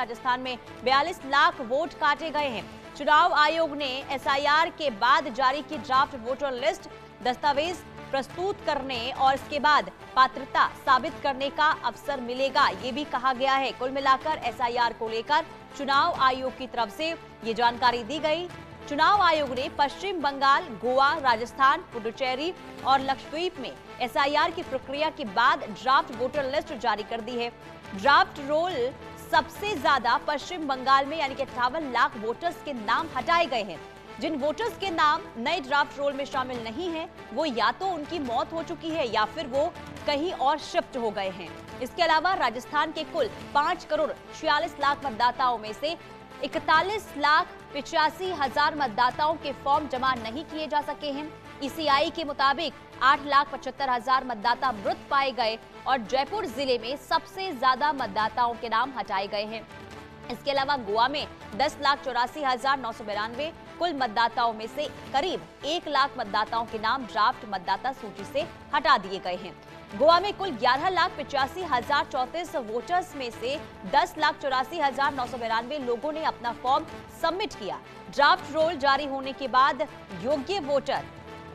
राजस्थान में 42 लाख वोट काटे गए हैं। चुनाव आयोग ने एसआईआर के बाद जारी की ड्राफ्ट वोटर लिस्ट दस्तावेज प्रस्तुत करने और इसके बाद पात्रता साबित करने का अवसर मिलेगा, ये भी कहा गया है। कुल मिलाकर एसआईआर को लेकर चुनाव आयोग की तरफ से ये जानकारी दी गई। चुनाव आयोग ने पश्चिम बंगाल, गोवा, राजस्थान, पुडुचेरी और लक्षद्वीप में एसआईआर की प्रक्रिया के बाद ड्राफ्ट वोटर लिस्ट जारी कर दी है। ड्राफ्ट रोल सबसे ज्यादा पश्चिम बंगाल में यानी कि 58 लाख वोटर्स के नाम हटाए गए हैं। जिन वोटर्स के नाम नए ड्राफ्ट रोल में शामिल नहीं हैं, वो या तो उनकी मौत हो चुकी है या फिर वो कहीं और शिफ्ट हो गए हैं। इसके अलावा राजस्थान के कुल 5 करोड़ 46 लाख मतदाताओं में से 41 लाख 85,000 मतदाताओं के फॉर्म जमा नहीं किए जा सके हैं। ईसीआई के मुताबिक 8,75,000 मतदाता मृत पाए गए और जयपुर जिले में सबसे ज्यादा मतदाताओं के नाम हटाए गए हैं। इसके अलावा गोवा में 10,84,992 कुल मतदाताओं में से करीब 1 लाख मतदाताओं के नाम ड्राफ्ट मतदाता सूची से हटा दिए गए हैं। गोवा में कुल 11,85,034 वोटर्स में से 10,84,992 लोगों ने अपना फॉर्म सबमिट किया। ड्राफ्ट रोल जारी होने के बाद योग्य वोटर,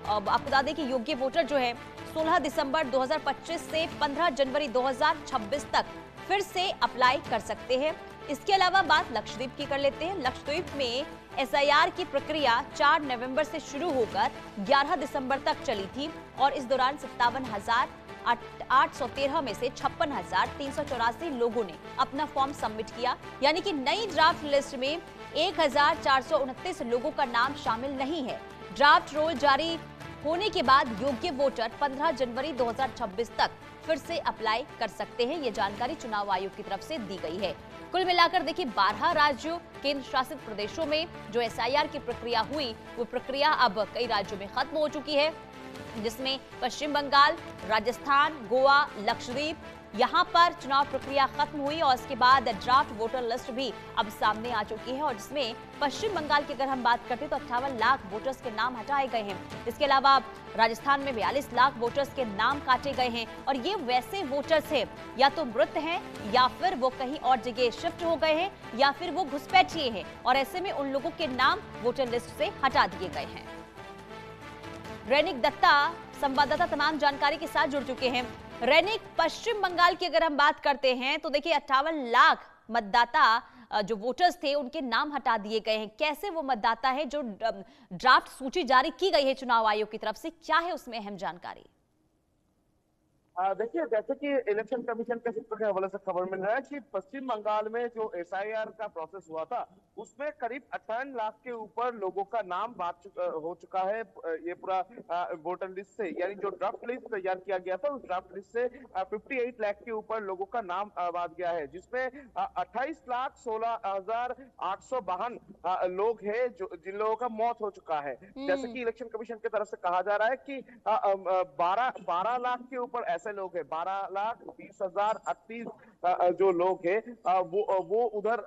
अब आपको बता दें कि योग्य वोटर जो है 16 दिसंबर 2025 से 15 जनवरी 2026 तक फिर से अप्लाई कर सकते हैं। इसके अलावा बात लक्षद्वीप की कर लेते हैं। लक्षद्वीप में एसआईआर की प्रक्रिया 4 नवंबर से शुरू होकर 11 दिसंबर तक चली थी और इस दौरान 57,813 में से 56,384 लोगों ने अपना फॉर्म सबमिट किया, यानी कि नई ड्राफ्ट लिस्ट में 1,429 लोगों का नाम शामिल नहीं है। ड्राफ्ट रोल जारी होने के बाद योग्य वोटर 15 जनवरी 2026 तक फिर से अप्लाई कर सकते हैं। ये जानकारी चुनाव आयोग की तरफ से दी गई है। कुल मिलाकर देखिए 12 राज्यों, केंद्र शासित प्रदेशों में जो एसआईआर की प्रक्रिया हुई, वो प्रक्रिया अब कई राज्यों में खत्म हो चुकी है, जिसमें पश्चिम बंगाल, राजस्थान, गोवा, लक्षद्वीप, यहाँ पर चुनाव प्रक्रिया खत्म हुई और इसके बाद ड्राफ्ट वोटर लिस्ट भी अब सामने आ चुकी है और जिसमें पश्चिम बंगाल की अगर हम बात करते हैं तो 58 लाख वोटर्स के नाम हटाए गए हैं। इसके अलावा राजस्थान में 42 लाख वोटर्स के नाम काटे गए हैं और ये वैसे वोटर्स हैं या तो मृत हैं या फिर वो कहीं और जगह शिफ्ट हो गए हैं या फिर वो घुसपैठिए हैं और ऐसे में उन लोगों के नाम वोटर लिस्ट से हटा दिए गए हैं। रैनिक दत्ता संवाददाता तमाम जानकारी के साथ जुड़ चुके हैं। रैनिक, पश्चिम बंगाल की अगर हम बात करते हैं तो देखिए 58 लाख मतदाता जो वोटर्स थे उनके नाम हटा दिए गए हैं। कैसे वो मतदाता है जो ड्राफ्ट सूची जारी की गई है चुनाव आयोग की तरफ से, क्या है उसमें अहम जानकारी? देखिए, जैसे कि इलेक्शन कमीशन के सूत्रों के हवाले से खबर मिल रहा है कि पश्चिम बंगाल में जो एसआईआर का प्रोसेस हुआ था उसमें करीब 58 लाख के ऊपर लोगों का नाम हो चुका है ये पूरा वोटर लिस्ट से, यानी जो ड्राफ्ट लिस्ट तैयार किया गया था उस ड्राफ्ट लिस्ट से 58 लाख के ऊपर लोगों का नाम बाद गया है, जिसमें 28,16,852 लोग हैं जो जिन लोगों का मौत हो चुका है। जैसे कि इलेक्शन कमीशन की तरफ से कहा जा रहा है कि 12 लाख के ऊपर ऐसे लोग हैं, 12,20,038 जो लोग हैं वो उधर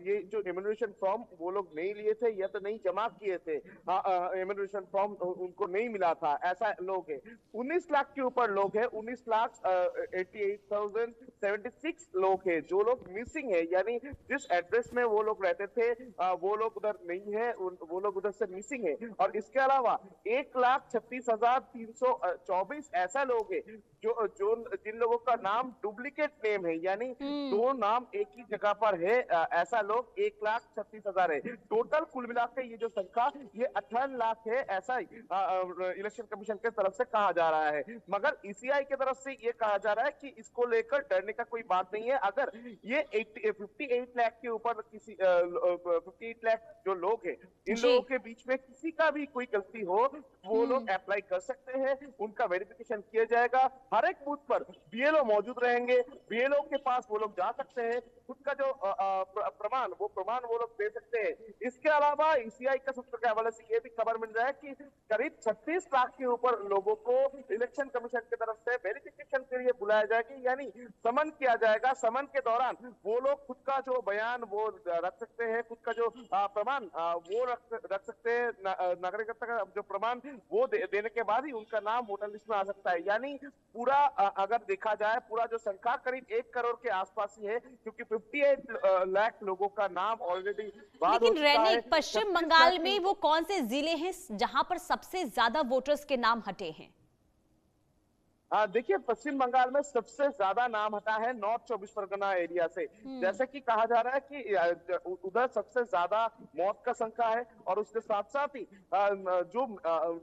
ये जो इम्यूनेशन फॉर्म वो लोग नहीं लिए थे या तो नहीं जमा किए थे, इम्यूनेशन फॉर्म उनको नहीं मिला था, ऐसा लोग हैं। 19 लाख के ऊपर लोग हैं, 19,88,076 लोग हैं जो लोग मिसिंग है, यानी जिस एड्रेस में वो लोग रहते थे वो लोग उधर नहीं है, वो लोग उधर से मिसिंग है। और इसके अलावा 1,36,324 ऐसा लोग हैं जो जिन लोगों का नाम डुप्लीकेट नेम है, यानी 2 नाम एक ही जगह पर है, ऐसा लोग 1,36,000 है। टोटल कुल मिलाकर ये जो संख्या ये 58 लाख है, ऐसा इलेक्शन कमीशन के तरफ से कहा जा रहा है। मगर ईसीआई की तरफ से ये कहा जा रहा है कि इसको लेकर डरने का कोई बात नहीं है। अगर ये 58 लाख के ऊपर किसी 58 लाख जो लोग हैं इन लोगों के बीच में किसी का भी कोई गलती हो वो लोग अप्लाई कर सकते हैं, उनका वेरिफिकेशन किया जाएगा। हर एक बूथ पर बीएलओ मौजूद रहेंगे, बीएलओ के पास वो लोग जा सकते हैं, खुद का जो प्रमाण वो लोग दे सकते हैं। इसके अलावा ईसीआई के सूत्र के हवाले से ये भी खबर मिल रहा है कि करीब 36 लाख के ऊपर लोगों को इलेक्शन कमीशन की तरफ से वेरिफिकेशन के लिए बुलाया जाएगा, यानी समन किया जाएगा। समन के दौरान वो लोग खुद का जो बयान वो रख सकते हैं, खुद का जो प्रमाण वो रख सकते हैं, नागरिकता का जो प्रमाण वो देने के बाद ही उनका नाम वोटर लिस्ट में आ सकता है। यानी पूरा अगर देखा जाए पूरा जो संख्या करीब 1 करोड़ के आसपास ही है, क्योंकि 58 लाख लोगों का नाम ऑलरेडी बाद हो लेकिन चुका है। रैनिक, पश्चिम बंगाल में वो कौन से जिले हैं जहां पर सबसे ज्यादा वोटर्स के नाम हटे हैं? देखिए, पश्चिम बंगाल में सबसे ज्यादा नाम हटा है नॉर्थ 24 परगना एरिया से। जैसे कि कहा जा रहा है कि उधर सबसे ज्यादा मौत का संख्या है, और उसके साथ साथ ही जो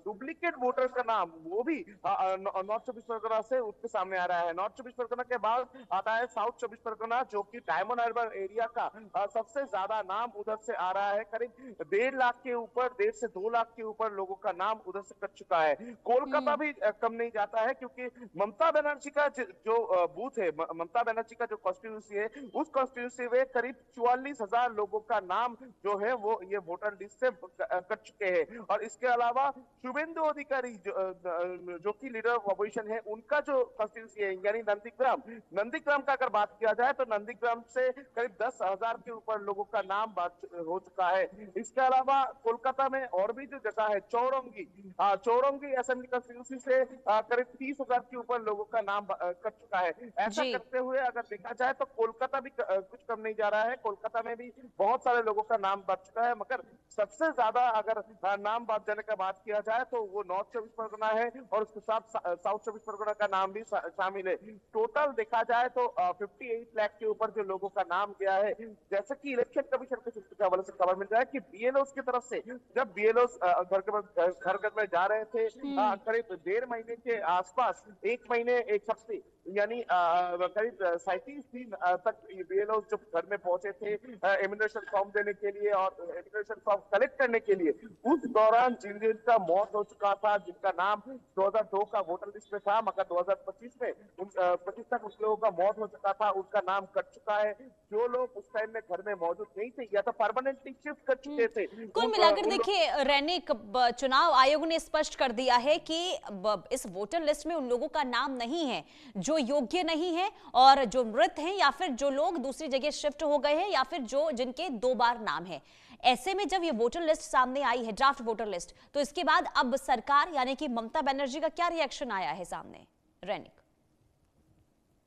डुप्लीकेट वोटर का नाम वो भी नॉर्थ 24 परगना से उसके सामने आ रहा है। नॉर्थ 24 परगना के बाद आता है साउथ 24 परगना, जो कि डायमंड हार्बर एरिया का सबसे ज्यादा नाम उधर से आ रहा है। करीब 1.5 लाख के ऊपर, 1.5 से 2 लाख के ऊपर लोगों का नाम उधर से कट चुका है। कोलकाता भी कम नहीं जाता है, क्योंकि ममता बनर्जी का जो बूथ है, ममता बनर्जी का जो कॉन्स्टिट्यूंसी है, उस कॉन्स्टिट्यूंसी में करीब 44,000 लोगों का नाम जो है वो ये वोटर लिस्ट से कट चुके हैं। और इसके अलावा शुभेंदु अधिकारी जो कि लीडर ऑफ अपोजिशन है, उनका जो कॉन्स्टिट्यूंसी है यानी नंदीग्राम का अगर बात किया जाए तो नंदीग्राम से करीब 10,000 के ऊपर लोगों का नाम हो चुका है। इसके अलावा कोलकाता में और भी जो जगह है, चौरंगी असेंबली कॉन्स्टिट्यूंसी से करीब 30,000 के ऊपर लोगों का नाम कट चुका है। ऐसा करते हुए अगर देखा जाए तो कोलकाता भी कुछ कम नहीं जा रहा है। कोलकाता में भी बहुत सारे लोगों का नाम बच चुका है, मगर सबसे ज्यादा अगर नाम बात जाने का बात किया जाए तो वो नॉर्थ 24 परगना है, और उसके साथ साउथ 24 परगना का नाम भी शामिल है। टोटल देखा जाए तो 58 लाख के ऊपर जो लोगों का नाम गया है। जैसे कि इलेक्शन कमीशन के हवाले से खबर मिल रहा है कि बीएलओ की तरफ से, जब बीएलओ घर में जा रहे थे, करीब 1.5 महीने के आसपास, 1 महीने 1 हफ्ते यानी करीब 37 दिन तक बीएलओ जब घर में पहुंचे थे एमिनेशन फॉर्म देने के लिए और एमिनेशन फॉर्म कलेक्ट करने के लिए, उस दौरान जिनका मौत हो चुका था, जिनका नाम 2002 का वोटर लिस्ट में था, मगर 2025 में 25 तक उस लोगों का मौत हो चुका था, उनका नाम कट चुका है। जो लोग उस टाइम में घर में मौजूद नहीं थे या तो परमानेंटली शिफ्ट कर चुके थे। कुल मिलाकर देखिए रैनिक, चुनाव आयोग ने स्पष्ट कर दिया है कि इस वोटर लिस्ट में उन लोगों का नाम नहीं है जो योग्य नहीं है और जो मृत हैं, या फिर जो लोग दूसरी जगह शिफ्ट हो गए हैं, या फिर जो जिनके 2 बार नाम है। ऐसे में जब ये वोटर लिस्ट सामने आई है, ड्राफ्ट वोटर लिस्ट, तो इसके बाद अब सरकार यानी कि ममता बनर्जी का क्या रिएक्शन आया है सामने, रैनिक?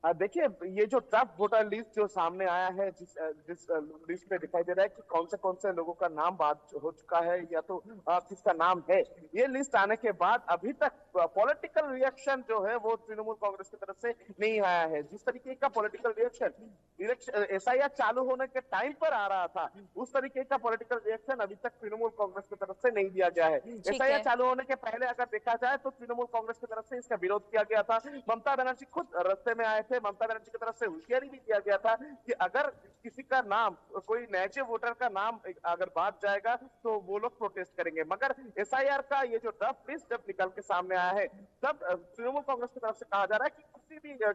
देखिए, ये जो ड्राफ्ट वोटर लिस्ट जो सामने आया है, जिस लिस्ट में दिखाई दे रहा है कि कौन से लोगों का नाम बात हो चुका है या तो किसका नाम है, ये लिस्ट आने के बाद अभी तक पॉलिटिकल रिएक्शन जो है वो तृणमूल कांग्रेस की तरफ से नहीं आया है। जिस तरीके का पॉलिटिकल रिएक्शन एसआईआर चालू होने के टाइम पर आ रहा था, उस तरीके का पॉलिटिकल रिएक्शन अभी तक तृणमूल कांग्रेस की तरफ से नहीं दिया गया है। एसआईआर चालू होने के पहले अगर देखा जाए तो तृणमूल कांग्रेस की तरफ से इसका विरोध किया गया था। ममता बनर्जी खुद रास्ते में आए थे। ममता बनर्जी की तरफ से होशियारी भी किया गया था कि अगर किसी का नाम, कोई नैचे वोटर का नाम अगर बात जाएगा तो वो लोग प्रोटेस्ट करेंगे। मगर एसआईआर का ये जो ड्राफ्ट लिस्ट जब निकल के सामने आया है, तब तृणमूल कांग्रेस की तरफ से कहा जा रहा है कि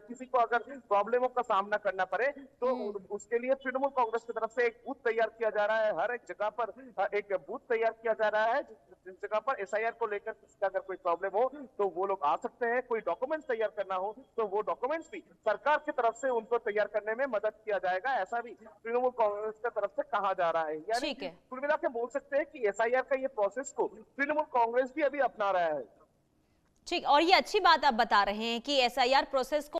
किसी को अगर प्रॉब्लमों का सामना करना पड़े तो उसके लिए तृणमूल कांग्रेस की तरफ से एक बूथ तैयार किया जा रहा है। हर एक जगह पर एक बूथ तैयार किया जा रहा है, जिस जगह पर एसआईआर को लेकर किसी का अगर कोई प्रॉब्लम हो तो वो लोग आ सकते हैं। कोई डॉक्यूमेंट्स तैयार करना हो तो वो डॉक्यूमेंट्स भी सरकार की तरफ से उनको तैयार करने में मदद किया जाएगा, ऐसा भी तृणमूल कांग्रेस की तरफ से कहा जा रहा है। यानी कुल मिला के बोल सकते हैं कि एसआईआर का ये प्रोसेस को तृणमूल कांग्रेस भी अभी अपना रहा है। ठीक, और ये अच्छी बात आप बता रहे हैं कि एसआईआर प्रोसेस को